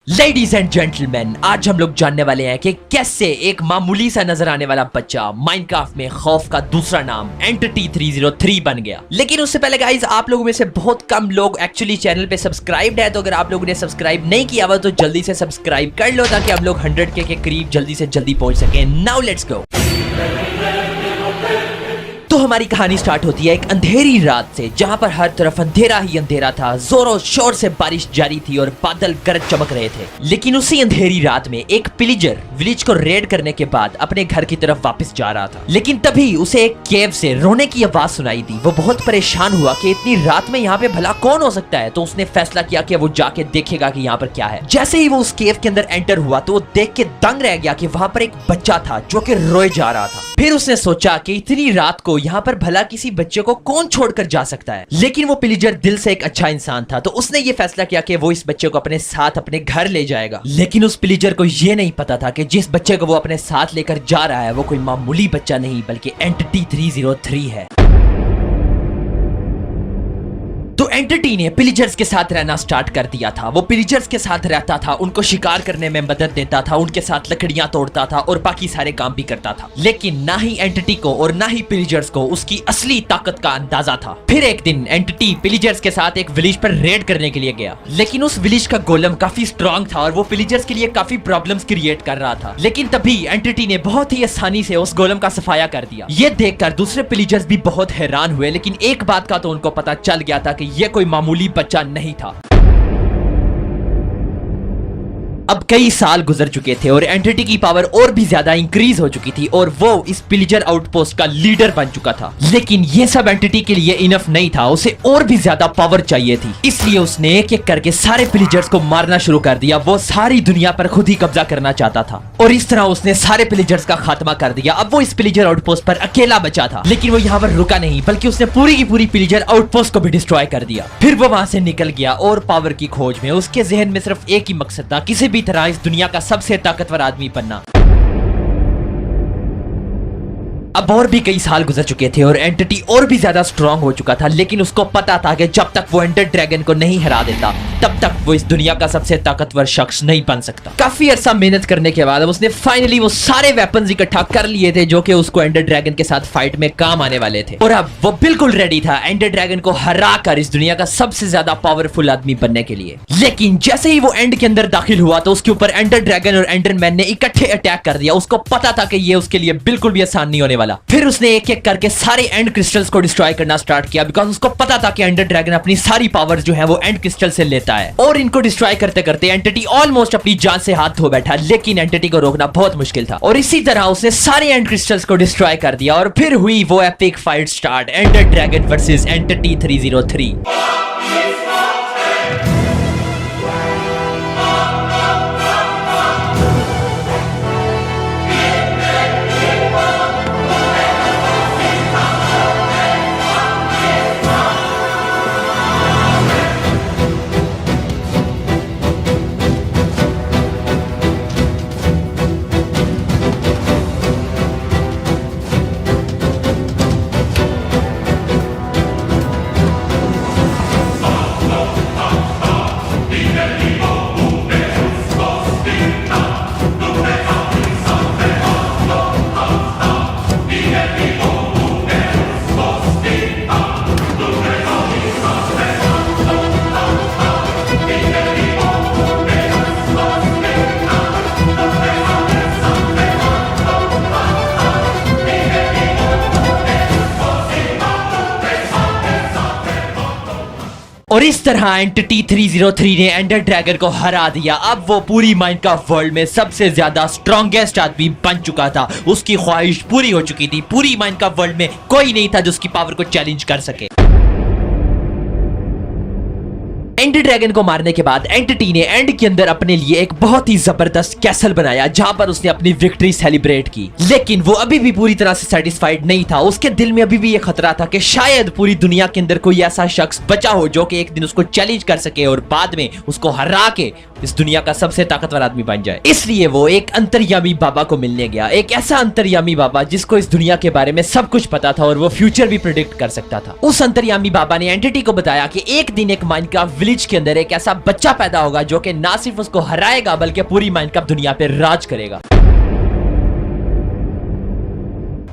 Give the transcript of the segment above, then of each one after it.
Ladies and gentleman, आज हम लोग जानने वाले हैं कि कैसे एक मामूली सा नजर आने वाला बच्चा माइनक्राफ्ट में खौफ का दूसरा नाम एंटिटी 303 बन गया। लेकिन उससे पहले गाइस, आप लोगों में से बहुत कम लोग एक्चुअली चैनल पे सब्सक्राइब्ड है, तो अगर आप लोगों ने सब्सक्राइब नहीं किया हुआ तो जल्दी से सब्सक्राइब कर लो ताकि हम लोग 100K के करीब जल्दी से जल्दी पहुंच सके। Now let's go. तो हमारी कहानी स्टार्ट होती है एक अंधेरी रात से, जहां पर हर तरफ अंधेरा ही अंधेरा था। जोरों शोर से बारिश जारी थी और बादल गरज चमक रहे थे। लेकिन उसी अंधेरी रात में एक पिलिजर विलेज को रेड करने के बाद अपने घर की तरफ वापस जा रहा था। लेकिन तभी उसे एक केव से रोने की आवाज सुनाई दी। वो बहुत परेशान हुआ कि इतनी रात में यहाँ पे भला कौन हो सकता है। तो उसने फैसला किया कि वो जाके देखेगा कि यहाँ पर क्या है। जैसे ही वो उस केव के अंदर एंटर हुआ तो वो देख के दंग रह गया कि वहां पर एक बच्चा था जो कि रोए जा रहा था। फिर उसने सोचा कि इतनी रात को यहाँ पर भला किसी बच्चे को कौन छोड़कर जा सकता है। लेकिन वो पिलिजर दिल से एक अच्छा इंसान था, तो उसने ये फैसला किया कि वो इस बच्चे को अपने साथ अपने घर ले जाएगा। लेकिन उस पिलिजर को ये नहीं पता था कि जिस बच्चे को वो अपने साथ लेकर जा रहा है वो कोई मामूली बच्चा नहीं बल्कि एंटिटी 303 है। तो एंटिटी ने पिलिजर्स के साथ रहना स्टार्ट कर दिया था। वो पिलिजर्स के साथ रहता था, उनको शिकार करने में मदद देता था, उनके साथ लकड़ियां तोड़ता था और बाकी सारे काम भी करता था। लेकिन ना ही एंटिटी को और ना ही पिलिजर्स को उसकी असली ताकत का अंदाजा था। फिर एक दिन एंटिटी पिलिजर्स के साथ एक विलेज पर रेड करने के लिए गया। लेकिन उस विलेज का गोलम काफी स्ट्रॉन्ग था और वो पिलिजर्स के लिए काफी प्रॉब्लम्स क्रिएट कर रहा था। लेकिन तभी एंटिटी ने बहुत ही आसानी से उस गोलम का सफाया कर दिया। ये देखकर दूसरे पिलिजर्स भी बहुत हैरान हुए। लेकिन एक बात का तो उनको पता चल गया था कि ये कोई मामूली बच्चा नहीं था। अब कई साल गुजर चुके थे और एंटिटी की पावर और भी ज्यादा इंक्रीज हो चुकी थी और वो इस पिलिजर आउटपोस्ट का लीडर बन चुका था। लेकिन ये सब एंटिटी के लिए इनफ नहीं था, उसे और भी ज्यादा पावर चाहिए थी। इसलिए उसने एक एक करके सारे पिलिजर्स को मारना शुरू कर दिया। वो सारी दुनिया पर खुद ही कब्जा करना चाहता था और इस तरह उसने सारे पिलिजर्स का खात्मा कर दिया। अब वो इस पिलिजर आउटपोस्ट पर अकेला बचा था। लेकिन वो यहाँ पर रुका नहीं, बल्कि उसने पूरी की पूरी पिलिजर आउटपोस्ट को भी डिस्ट्रॉय कर दिया। फिर वो वहां से निकल गया और पावर की खोज में उसके जहन में सिर्फ एक ही मकसद था, किसी भी तरह इस दुनिया का सबसे ताकतवर आदमी बनना। अब और भी कई साल गुजर चुके थे और एंटिटी और भी ज्यादा स्ट्रांग हो चुका था। लेकिन उसको पता था कि जब तक वो एंडर ड्रैगन को नहीं हरा देता तब तक वो इस दुनिया का सबसे ताकतवर शख्स नहीं बन सकता। काफी अरसा मेहनत करने के बाद उसने फाइनली वो सारे वेपन्स इकट्ठा कर लिए थे जो कि उसको एंडर ड्रैगन के साथ फाइट में काम आने वाले थे। और अब वो बिल्कुल रेडी था एंडर ड्रैगन को हरा कर इस दुनिया का सबसे ज्यादा पावरफुल आदमी बनने के लिए। लेकिन जैसे ही वो एंड के अंदर दाखिल हुआ तो उसके ऊपर एंडर ड्रैगन और एंडरमैन ने इकट्ठे अटैक कर दिया। उसको पता था कि ये उसके लिए बिल्कुल भी आसान नहीं होने वाला। फिर उसने एक एक करके सारे एंड क्रिस्टल्स को डिस्ट्रॉय करना स्टार्ट किया, बिकॉज़ उसको पता था कि एंडर ड्रैगन अपनी सारी पावर्स जो है वो एंड क्रिस्टल से लेता है। और इनको डिस्ट्रॉय करते करते एंटिटी ऑलमोस्ट अपनी जान से हाथ धो बैठा। लेकिन एंटिटी को रोकना बहुत मुश्किल था और इसी तरह उसने सारे एंड क्रिस्टल्स को डिस्ट्रॉय कर दिया। और फिर हुई वो epic fight start, Ender Dragon versus entity 303। और इस तरह एंटिटी 303 ने एंडर ड्रैगन को हरा दिया। अब वो पूरी माइनक्राफ्ट वर्ल्ड में सबसे ज्यादा स्ट्रॉन्गेस्ट आदमी बन चुका था। उसकी ख्वाहिश पूरी हो चुकी थी। पूरी माइनक्राफ्ट वर्ल्ड में कोई नहीं था जो उसकी पावर को चैलेंज कर सके। एंडर ड्रैगन को मारने के बाद एंटिटी ने एंड के अंदर अपने लिए एक बहुत ही जबरदस्त कैसल बनाया जहां पर उसने अपनी विक्ट्री सेलिब्रेट की। लेकिन वो अभी भी पूरी तरह से सेटिस्फाइड नहीं था। उसके दिल में अभी भी ये खतरा था कि शायद पूरी दुनिया के अंदर कोई ऐसा शख्स बचा हो जो कि एक दिन उसको चैलेंज कर सके और बाद में उसको हरा के इस दुनिया का सबसे ताकतवर आदमी बन जाए। इसलिए वो एक अंतर्यामी बाबा को मिलने गया, एक ऐसा अंतर्यामी बाबा जिसको इस दुनिया के बारे में सब कुछ पता था और वो फ्यूचर भी प्रेडिक्ट कर सकता था। उस अंतर्यामी बाबा ने एंटिटी को बताया कि एक दिन एक माइनक्राफ्ट विलेज के अंदर एक ऐसा बच्चा पैदा होगा जो कि ना सिर्फ उसको हराएगा बल्कि पूरी माइनक्राफ्ट दुनिया पे राज करेगा।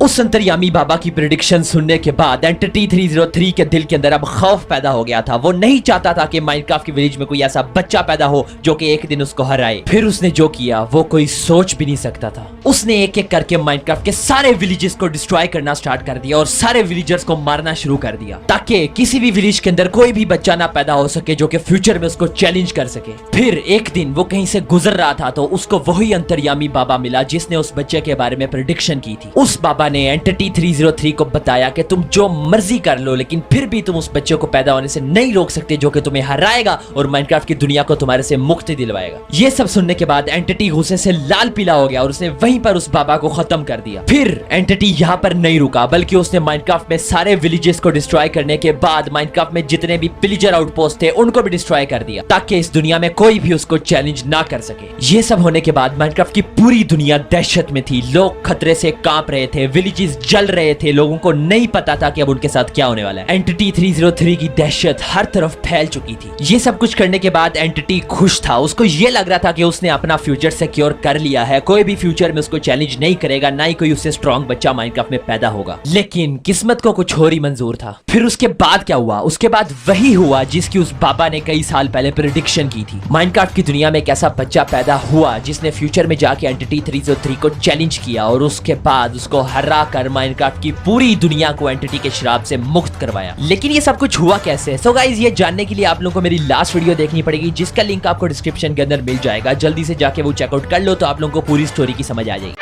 उस अंतर्यामी बाबा की प्रेडिक्शन सुनने के बाद एंटिटी 303 के दिल के अंदर अब खौफ पैदा हो गया था। वो नहीं चाहता था कि माइनक्राफ्ट की विलेज में कोई ऐसा बच्चा पैदा हो जो कि एक दिन उसको हराए। फिर उसने जो किया वो कोई सोच भी नहीं सकता था। उसने एक एक करके माइनक्राफ्ट के सारे विलेजेस को डिस्ट्रॉय करना स्टार्ट कर दिया और सारे विलेजर्स को मारना शुरू कर दिया ताकि किसी भी विलेज के अंदर कोई भी बच्चा ना पैदा हो सके जो कि फ्यूचर में उसको चैलेंज कर सके। फिर एक दिन वो कहीं से गुजर रहा था तो उसको वही अंतर्यामी बाबा मिला जिसने उस बच्चे के बारे में प्रेडिक्शन की थी। उस बाबा ने एंटिटी 303 को बताया कि तुम जो मर्जी कर लो लेकिन फिर भी तुम उस बच्चे को पैदा होने से नहीं रोक सकते जो कि तुम्हें हराएगा और माइनक्राफ्ट की दुनिया को तुम्हारे से मुक्ति दिलवाएगा। ये सब सुनने के बाद एंटिटी गुस्से से लाल पीला हो गया और उसने वहीं पर उस बाबा को खत्म कर दिया। फिर एंटिटी यहाँ पर नहीं रुका बल्कि उसने माइनक्राफ्ट में सारे विलेजेस को डिस्ट्रॉय करने के बाद माइनक्राफ्ट में जितने भी पिलिजर आउटपोस्ट थे उनको भी डिस्ट्रॉय कर दिया ताकि इस दुनिया में कोई भी उसको चैलेंज ना कर सके। ये सब होने के बाद माइनक्राफ्ट की पूरी दुनिया दहशत में थी। लोग खतरे से कांप रहे थे, विलेजेस जल रहे थे, लोगों को नहीं पता था कि अब उनके साथ क्या होने वाला है। एंटिटी 303 की दहशत हर तरफ फैल चुकी थी। ये सब कुछ करने के बाद एंटिटी खुश था। उसको ये लग रहा था कि उसने अपना फ्यूचर सिक्योर कर लिया है, कोई भी फ्यूचर में उसको चैलेंज नहीं करेगा, ना ही कोई उससे स्ट्रॉन्ग बच्चा माइनक्राफ्ट में पैदा होगा। लेकिन किस्मत को कुछ और ही मंजूर था। फिर उसके बाद क्या हुआ? उसके बाद वही हुआ जिसकी उस बाबा ने कई साल पहले प्रेडिक्शन की थी। माइनक्राफ्ट की दुनिया में एक ऐसा बच्चा पैदा हुआ जिसने फ्यूचर में जाके एंटिटी 303 को चैलेंज किया और उसके बाद उसको हरा कर माइनक्राफ्ट की पूरी दुनिया को एंटिटी के श्राप से मुक्त करवाया। लेकिन ये सब कुछ हुआ कैसे? सो गाइस, ये जानने के लिए आप लोगों को मेरी लास्ट वीडियो देखनी पड़ेगी जिसका लिंक आपको डिस्क्रिप्शन के अंदर मिल जाएगा। जल्दी से जाके वो चेकआउट कर लो तो आप लोगों को पूरी स्टोरी की समझ आ जाएगी।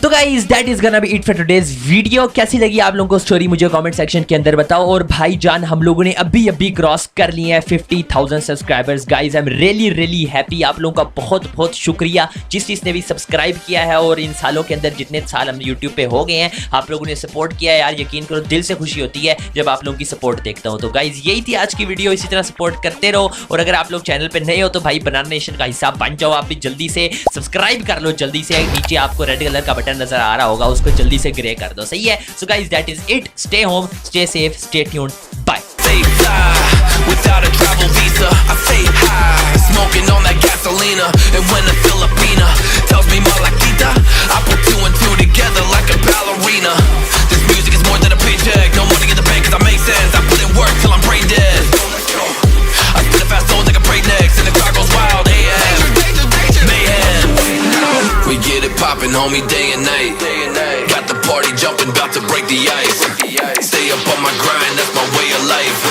तो guys, that is gonna be it for today's video. कैसी लगी आप लोगों को स्टोरी मुझे कमेंट सेक्शन के अंदर बताओ। और भाईजान, हम लोगों ने अभी क्रॉस कर लिए हैं 50,000 subscribers. Guys, I am really happy. आप लोगों का बहुत शुक्रिया जिसने भी सब्सक्राइब किया है। और इन सालों के अंदर जितने साल हम यूट्यूब पे हो गए हैं, आप लोगों ने सपोर्ट किया है यार। यकीन करो, दिल से खुशी होती है जब आप लोगों की सपोर्ट देखता हूँ। तो गाइस, यही थी आज की वीडियो। इसी तरह सपोर्ट करते रहो। और अगर आप लोग चैनल पे नए हो तो भाई बनाना नेशन का हिस्सा बन जाओ। आप भी जल्दी से सब्सक्राइब कर लो। जल्दी से नीचे आपको रेड कलर का बटन नजर आ रहा होगा, उसको जल्दी से ग्रे कर दो। सही है? So guys, that is it. Stay home, stay safe, stay tuned. Bye. Without a travel visa, I say hi, smoking on that gasolina. And when a Filipina tells me Malakita, I put two and two together like a ballerina. This music is more than a paycheck, no money in the bank 'cause I make sense. I put in work till I'm brain dead. I spit a fast soul like a breaknecks, and the crowd goes wild. Mayhem. We get it poppin', homie, day and night. Got the party jumping, about to break the ice. Stay up on my grind, that's my way of life.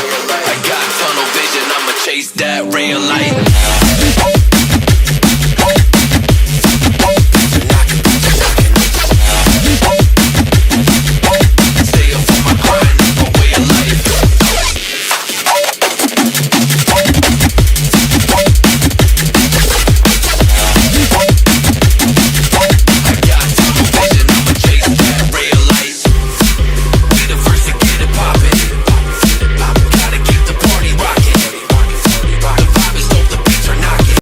I got tunnel vision, I'ma chase that ray of light.